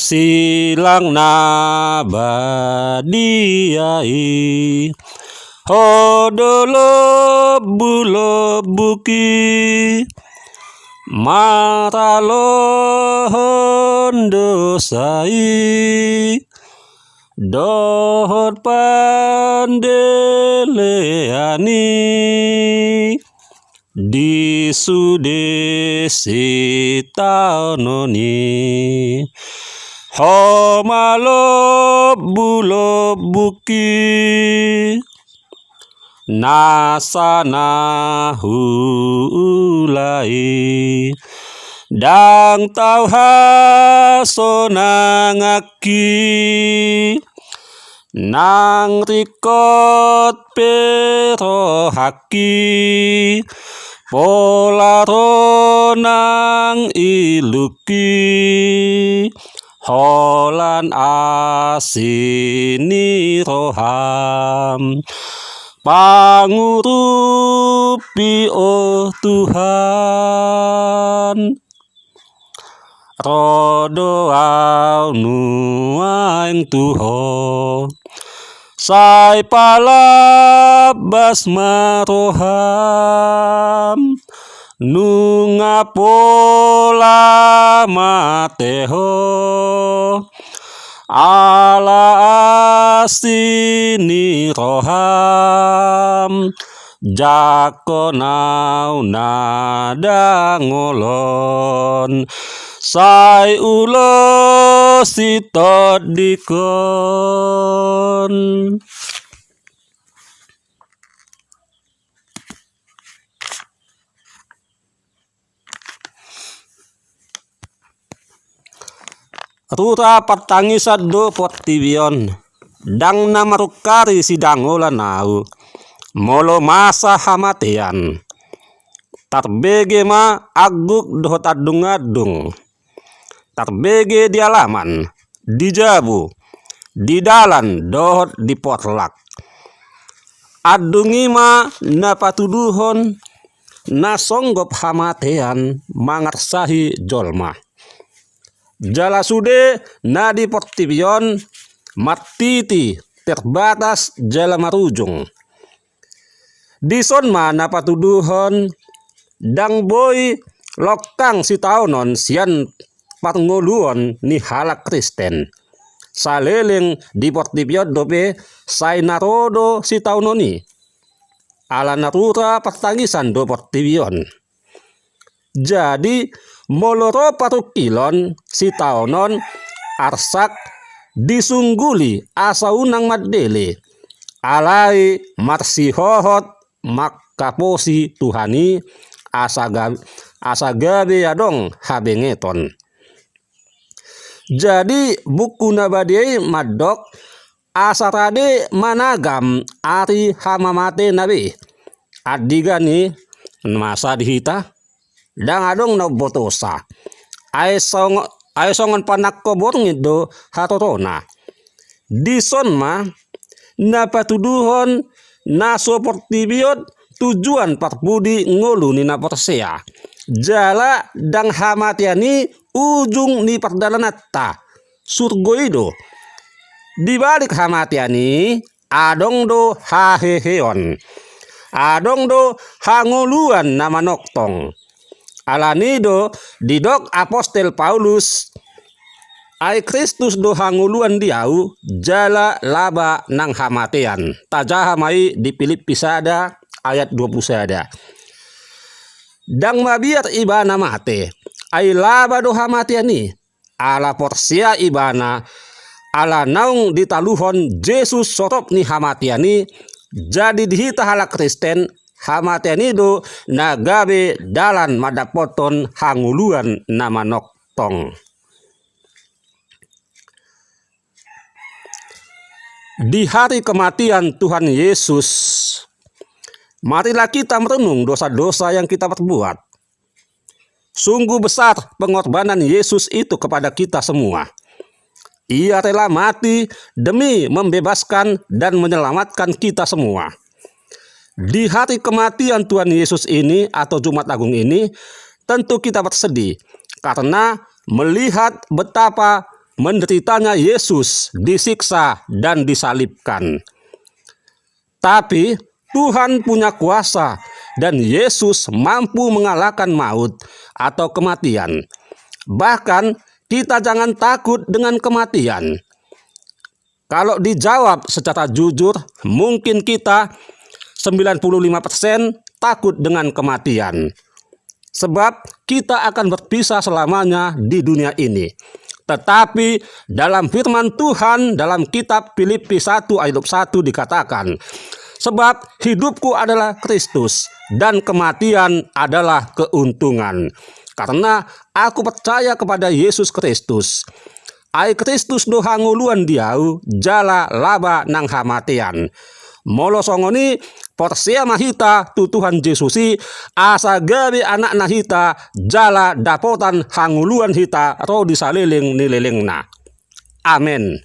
silang nabadiai hodolo buki maralon dosai dohot pandeleani disudesi taunoni homalo buki nasana hulai dang tau hasonangaki nang rikot pero haki polaro nang iluki holan asini roham pangurupi oh Tuhan rodo au nuaing Tuho sai palabas maroham nunga pola mateho ala asini roham jakonau nada ngolon sai ulo sitot dikon. Rura patangisat do potibion dang namarukari sidangola nau molo masa hamatian tarbege ma aguk dohot adung-adung tarbege di alaman di jabu di dalan dohot di potlak adungi ma napatuduhon nasonggop hamatian mangarsahi jolma jala sude nadi portibion matiti terbatas jala marujung dison mana patuduhon dang boy lokang si taunon sian patngoluon ni halak Kristen saleleng di portibion dope sai narodo si taunoni ala natura pertangisan do portibion jadi moloro parukilon si taunon arsak disungguli asa unang madele alai marsihohot makaposi Tuhani asa gabe adong habengeton jadi buku nabadiai madok asarade managam ari hamamate nabe adigani masa dihita dang adong na botosa ay songon panak kobor ngido hatorona dison ma napatuduhon naso portibiot tujuan parpudi ngolu ni naporsea jala dang hamatiani ujung ni pardalanatta surgoido dibalik hamatiani adong do haheheon adong do hangoluan nama noktong alanido didok apostel Paulus ai Kristus do hanguluan diau jala laba nang hamatean tajaha mai di Filipi sada ayat 20 sada dang mabiar ibana mate ai laba do hamateani ala porsia ibana ala naung ditaluhon Yesus sorop ni hamatiani jadi dihita halak Kristen hamatiani do nagabe dalan madapoton hanguluan nama noktong. Di hari kematian Tuhan Yesus, marilah kita merenung dosa-dosa yang kita perbuat. Sungguh besar pengorbanan Yesus itu kepada kita semua. Ia rela mati demi membebaskan dan menyelamatkan kita semua. Di hari kematian Tuhan Yesus ini atau Jumat Agung ini, tentu kita bersedih karena melihat betapa menderitanya Yesus disiksa dan disalibkan. Tapi Tuhan punya kuasa dan Yesus mampu mengalahkan maut atau kematian. Bahkan kita jangan takut dengan kematian. Kalau dijawab secara jujur, mungkin kita 95% takut dengan kematian. Sebab kita akan berpisah selamanya di dunia ini. Tetapi dalam firman Tuhan dalam kitab Filipi 1 ayat 1 dikatakan, sebab hidupku adalah Kristus dan kematian adalah keuntungan. Karena aku percaya kepada Yesus Kristus. Ai Kristus do hanguluan diau jala laba nang hamatian. Molo songoni porsia mahita tu Tuhan Yesusi asa gabi anak nahita jala dapotan hanguluan hita ro disaliling nililingna. Amin.